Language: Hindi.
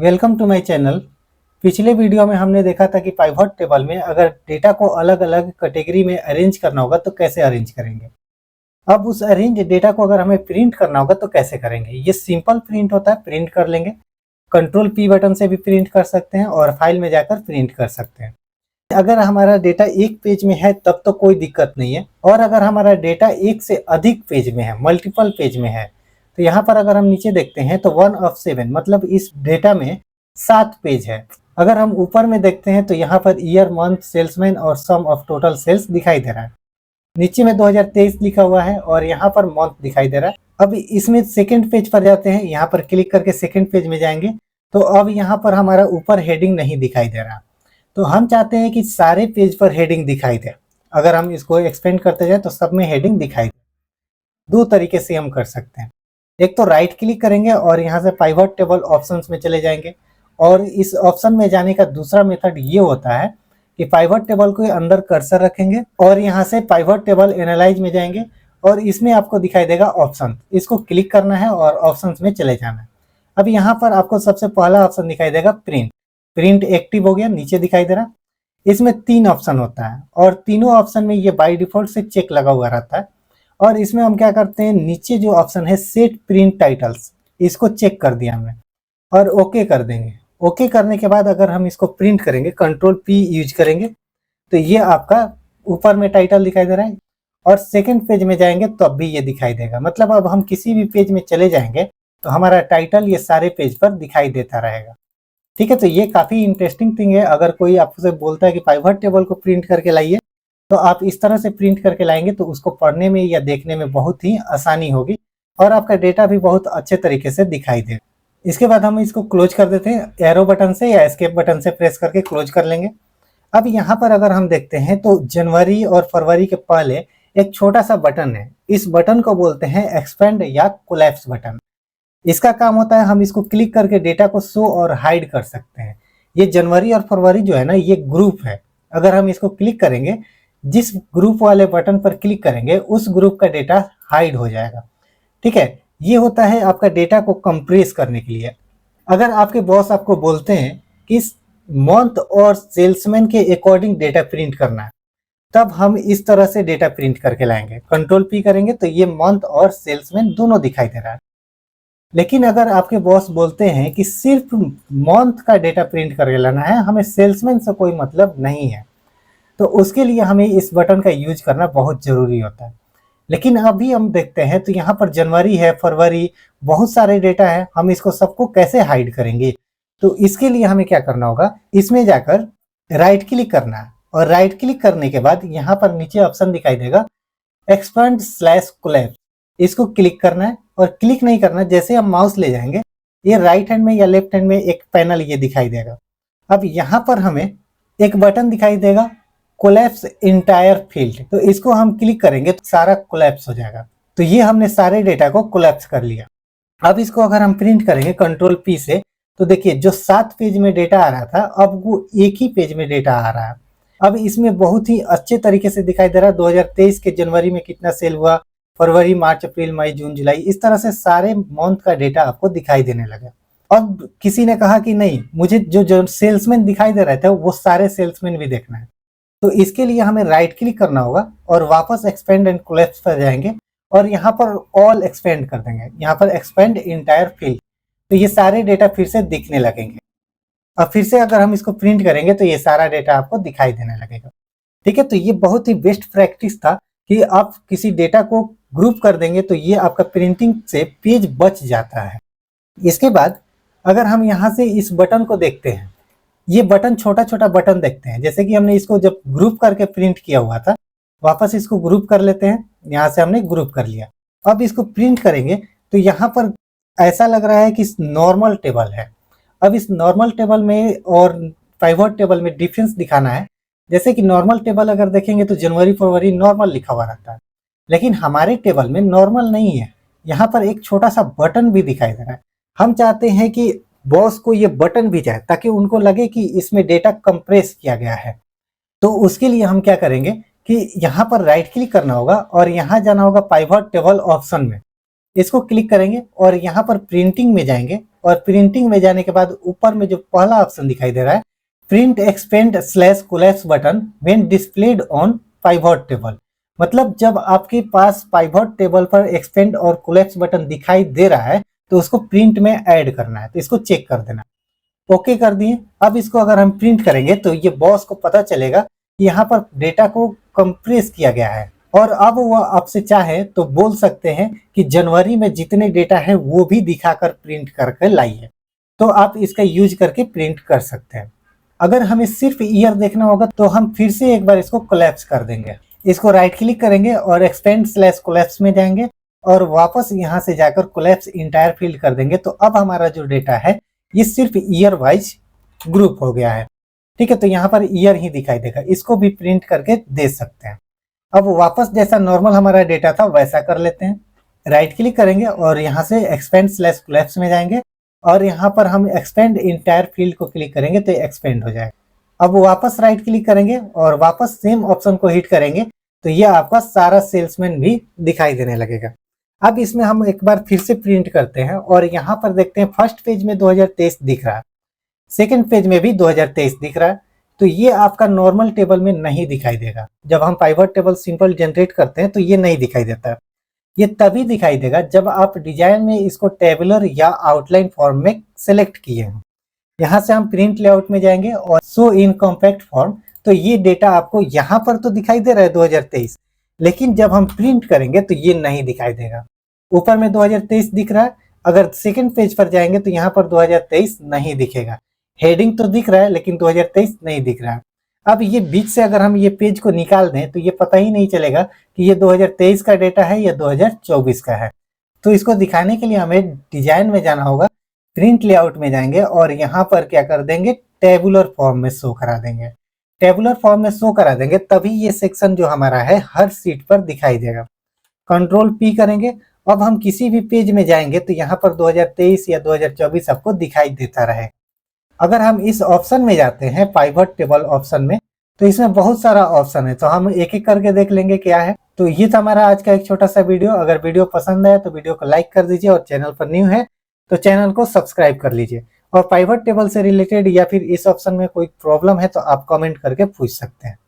Welcome to my channel. पिछले वीडियो में हमने देखा था कि पाइवट टेबल में अगर डेटा को अलग अलग कैटेगरी में अरेंज करना होगा तो कैसे अरेंज करेंगे। अब उस अरेंज डेटा को अगर हमें प्रिंट करना होगा तो कैसे करेंगे। ये सिंपल प्रिंट होता है, प्रिंट कर लेंगे। कंट्रोल पी बटन से भी प्रिंट कर सकते हैं और फाइल में जाकर प्रिंट कर सकते हैं। अगर हमारा डेटा एक पेज में है तब तो कोई दिक्कत नहीं है, और अगर हमारा डेटा एक से अधिक पेज में है, मल्टीपल पेज में है, तो यहाँ पर अगर हम नीचे देखते हैं तो 1 of 7 मतलब इस डेटा में 7 पेज है। अगर हम ऊपर में देखते हैं तो यहाँ पर ईयर, मंथ, सेल्समैन और सम ऑफ टोटल सेल्स दिखाई दे रहा है। नीचे में 2023 लिखा हुआ है और यहाँ पर मंथ दिखाई दे रहा है। अब इसमें सेकंड पेज पर जाते हैं, यहाँ पर क्लिक करके सेकंड पेज में जाएंगे तो अब यहाँ पर हमारा ऊपर हेडिंग नहीं दिखाई दे रहा। तो हम चाहते हैं कि सारे पेज पर हेडिंग दिखाई दे। अगर हम इसको एक्सपेंड करते जाए तो सब में हेडिंग दिखाई दे। दो तरीके से हम कर सकते हैं। एक तो राइट क्लिक करेंगे और यहाँ से पाइवट टेबल ऑप्शंस में चले जाएंगे, और इस ऑप्शन में जाने का दूसरा मेथड ये होता है कि पाइवट टेबल को अंदर कर्सर रखेंगे और यहाँ से पाइवट टेबल एनालाइज में जाएंगे और इसमें आपको दिखाई देगा ऑप्शन। इसको क्लिक करना है और ऑप्शंस में चले जाना है। अब यहाँ पर आपको सबसे पहला ऑप्शन दिखाई देगा प्रिंट। प्रिंट एक्टिव हो गया, नीचे दिखाई दे रहा। इसमें 3 ऑप्शन होता है और तीनों ऑप्शन में ये बाय डिफॉल्ट से चेक लगा हुआ रहता है। और इसमें हम क्या करते हैं, नीचे जो ऑप्शन है सेट प्रिंट टाइटल्स, इसको चेक कर दिया हमने और ओके कर देंगे। ओके करने के बाद अगर हम इसको प्रिंट करेंगे, कंट्रोल पी यूज करेंगे, तो ये आपका ऊपर में टाइटल दिखाई दे रहा है। और सेकंड पेज में जाएंगे तो अब भी ये दिखाई देगा। मतलब अब हम किसी भी पेज में चले जाएंगे तो हमारा टाइटल ये सारे पेज पर दिखाई देता रहेगा। ठीक है, तो ये काफ़ी इंटरेस्टिंग थिंग है। अगर कोई आपसे बोलता है कि पाइवट टेबल को प्रिंट करके लाइए, तो आप इस तरह से प्रिंट करके लाएंगे तो उसको पढ़ने में या देखने में बहुत ही आसानी होगी और आपका डेटा भी बहुत अच्छे तरीके से दिखाई देगा। इसके बाद हम इसको क्लोज कर देते हैं, एरो बटन से या एस्केप बटन से प्रेस करके क्लोज कर लेंगे। अब यहाँ पर अगर हम देखते हैं तो जनवरी और फरवरी के पहले एक छोटा सा बटन है। इस बटन को बोलते हैं एक्सपेंड या कोलैप्स बटन। इसका काम होता है हम इसको क्लिक करके डेटा को शो और हाइड कर सकते हैं। ये जनवरी और फरवरी जो है ना, ये ग्रुप है। अगर हम इसको क्लिक करेंगे, जिस ग्रुप वाले बटन पर क्लिक करेंगे उस ग्रुप का डेटा हाइड हो जाएगा। ठीक है, ये होता है आपका डेटा को कंप्रेस करने के लिए। अगर आपके बॉस आपको बोलते हैं कि इस मंथ और सेल्समैन के अकॉर्डिंग डेटा प्रिंट करना है, तब हम इस तरह से डेटा प्रिंट करके लाएंगे। कंट्रोल पी करेंगे तो ये मंथ और सेल्समैन दोनों दिखाई दे रहा है। लेकिन अगर आपके बॉस बोलते हैं कि सिर्फ मंथ का डेटा प्रिंट करके लाना है, हमें सेल्समैन से कोई मतलब नहीं है, तो उसके लिए हमें इस बटन का यूज करना बहुत ज़रूरी होता है। लेकिन अभी हम देखते हैं तो यहाँ पर जनवरी है, फरवरी, बहुत सारे डेटा है। हम इसको सबको कैसे हाइड करेंगे? तो इसके लिए हमें क्या करना होगा, इसमें जाकर राइट क्लिक करना है और राइट क्लिक करने के बाद यहाँ पर नीचे ऑप्शन दिखाई देगा एक्सपेंड स्लैश कोलैप्स। इसको क्लिक करना है और क्लिक नहीं करना, जैसे हम माउस ले जाएंगे ये राइट हैंड में या लेफ्ट हैंड में एक पैनल ये दिखाई देगा। अब यहाँ पर हमें एक बटन दिखाई देगा कोलैप्स इंटायर फील्ड, तो इसको हम क्लिक करेंगे तो सारा कोलैप्स हो जाएगा। तो ये हमने सारे डेटा को कोलैप्स कर लिया। अब इसको अगर हम प्रिंट करेंगे कंट्रोल पी से, तो देखिए जो 7 पेज में डेटा आ रहा था अब वो एक ही पेज में डेटा आ रहा है। अब इसमें बहुत ही अच्छे तरीके से दिखाई दे रहा है 2023 के जनवरी में कितना सेल हुआ, फरवरी, मार्च, अप्रैल, मई, जून, जुलाई, इस तरह से सारे मंथ का डेटा आपको दिखाई देने लगा। अब किसी ने कहा कि नहीं, मुझे जो सेल्समैन दिखाई दे रहे थे वो सारे सेल्समैन भी देखना है, तो इसके लिए हमें राइट क्लिक करना होगा और वापस एक्सपेंड एंड कोलैप्स पर जाएंगे और यहाँ पर ऑल एक्सपेंड कर देंगे। यहाँ पर एक्सपेंड इंटायर फील्ड, तो ये सारे डेटा फिर से दिखने लगेंगे। अब फिर से अगर हम इसको प्रिंट करेंगे तो ये सारा डेटा आपको दिखाई देने लगेगा। ठीक है, तो ये बहुत ही बेस्ट प्रैक्टिस था कि आप किसी डेटा को ग्रुप कर देंगे तो ये आपका प्रिंटिंग से पेज बच जाता है। इसके बाद अगर हम यहाँ से इस बटन को देखते हैं, ये बटन छोटा छोटा बटन देखते हैं, जैसे कि हमने इसको जब ग्रुप करके प्रिंट किया हुआ था, वापस इसको ग्रुप कर लेते हैं। यहाँ से हमने ग्रुप कर लिया। अब इसको प्रिंट करेंगे तो यहाँ पर ऐसा लग रहा है कि नॉर्मल टेबल है। अब इस नॉर्मल टेबल में और पाइवट टेबल में डिफरेंस दिखाना है। जैसे कि नॉर्मल टेबल अगर देखेंगे तो जनवरी फरवरी नॉर्मल लिखा हुआ रहता है, लेकिन हमारे टेबल में नॉर्मल नहीं है। यहाँ पर एक छोटा सा बटन भी दिखाई दे रहा है। हम चाहते हैं कि बॉस को ये बटन भी जाए ताकि उनको लगे कि इसमें डेटा कंप्रेस किया गया है। तो उसके लिए हम क्या करेंगे कि यहाँ पर राइट क्लिक करना होगा और यहाँ जाना होगा पाइवट टेबल ऑप्शन में। इसको क्लिक करेंगे और यहाँ पर प्रिंटिंग में जाएंगे और प्रिंटिंग में जाने के बाद ऊपर में जो पहला ऑप्शन दिखाई दे रहा है print expand slash collapse button when displayed on pivot table, मतलब जब आपके पास पाइवट टेबल पर एक्सपेंड और कोलैप्स बटन दिखाई दे रहा है तो उसको प्रिंट में ऐड करना है, तो इसको चेक कर देना। ओके कर दिए। अब इसको अगर हम प्रिंट करेंगे तो ये बॉस को पता चलेगा कि यहाँ पर डेटा को कंप्रेस किया गया है, और अब वो आपसे चाहे तो बोल सकते हैं कि जनवरी में जितने डेटा है वो भी दिखाकर प्रिंट करके लाइए, तो आप इसका यूज करके प्रिंट कर सकते हैं। अगर हमें सिर्फ ईयर देखना होगा तो हम फिर से एक बार इसको कोलैप्स कर देंगे। इसको राइट क्लिक करेंगे और एक्सपेंड स्लैश कोलैप्स में जाएंगे और वापस यहाँ से जाकर कोलैप्स इंटायर फील्ड कर देंगे। तो अब हमारा जो डेटा है ये सिर्फ ईयर वाइज ग्रुप हो गया है। ठीक है, तो यहाँ पर ईयर ही दिखाई देगा, इसको भी प्रिंट करके दे सकते हैं। अब वापस जैसा नॉर्मल हमारा डेटा था वैसा कर लेते हैं। राइट क्लिक करेंगे और यहाँ से एक्सपेंड स्लैश कोलैप्स में जाएंगे और यहाँ पर हम एक्सपेंड इंटायर फील्ड को क्लिक करेंगे तो एक्सपेंड हो जाएगा। अब वापस राइट क्लिक करेंगे और वापस सेम ऑप्शन को हिट करेंगे तो ये आपका सारा सेल्समैन भी दिखाई देने लगेगा। अब इसमें हम एक बार फिर से प्रिंट करते हैं और यहाँ पर देखते हैं फर्स्ट पेज में 2023 दिख रहा है, सेकंड पेज में भी 2023 दिख रहा है। तो ये आपका नॉर्मल टेबल में नहीं दिखाई देगा। जब हम पाइवट टेबल सिंपल जनरेट करते हैं तो ये नहीं दिखाई देता है। ये तभी दिखाई देगा जब आप डिजाइन में इसको टेबुलर या आउटलाइन फॉर्म में सेलेक्ट किए हैं। यहाँ से हम प्रिंट लेआउट में जाएंगे और शो इन कॉम्पैक्ट फॉर्म, तो ये डेटा आपको यहाँ पर तो दिखाई दे रहा है 2023, लेकिन जब हम प्रिंट करेंगे तो ये नहीं दिखाई देगा। ऊपर में 2023 दिख रहा है, अगर सेकंड पेज पर जाएंगे तो यहाँ पर 2023 नहीं दिखेगा। हेडिंग तो दिख रहा है लेकिन 2023 नहीं दिख रहा है। अब ये बीच से अगर हम ये पेज को निकाल दें तो ये पता ही नहीं चलेगा कि ये 2023 का डेटा है या 2024 का है। तो इसको दिखाने के लिए हमें डिजाइन में जाना होगा, प्रिंट लेआउट में जाएंगे और यहाँ पर क्या कर देंगे, टेबुलर फॉर्म में शो करा देंगे। टेबुलर फॉर्म में शो करा देंगे तभी ये सेक्शन जो हमारा है हर सीट पर दिखाई देगा। कंट्रोल पी करेंगे। अब हम किसी भी पेज में जाएंगे तो यहाँ पर 2023 या 2024 आपको दिखाई देता रहे। अगर हम इस ऑप्शन में जाते हैं पाइवट टेबल ऑप्शन में तो इसमें बहुत सारा ऑप्शन है, तो हम एक एक करके देख लेंगे क्या है। तो ये था हमारा आज का एक छोटा सा वीडियो। अगर वीडियो पसंद आया तो वीडियो को लाइक कर दीजिए और चैनल पर न्यू है तो चैनल को सब्सक्राइब कर लीजिए। और पाइवट टेबल से रिलेटेड या फिर इस ऑप्शन में कोई प्रॉब्लम है तो आप कमेंट करके पूछ सकते हैं।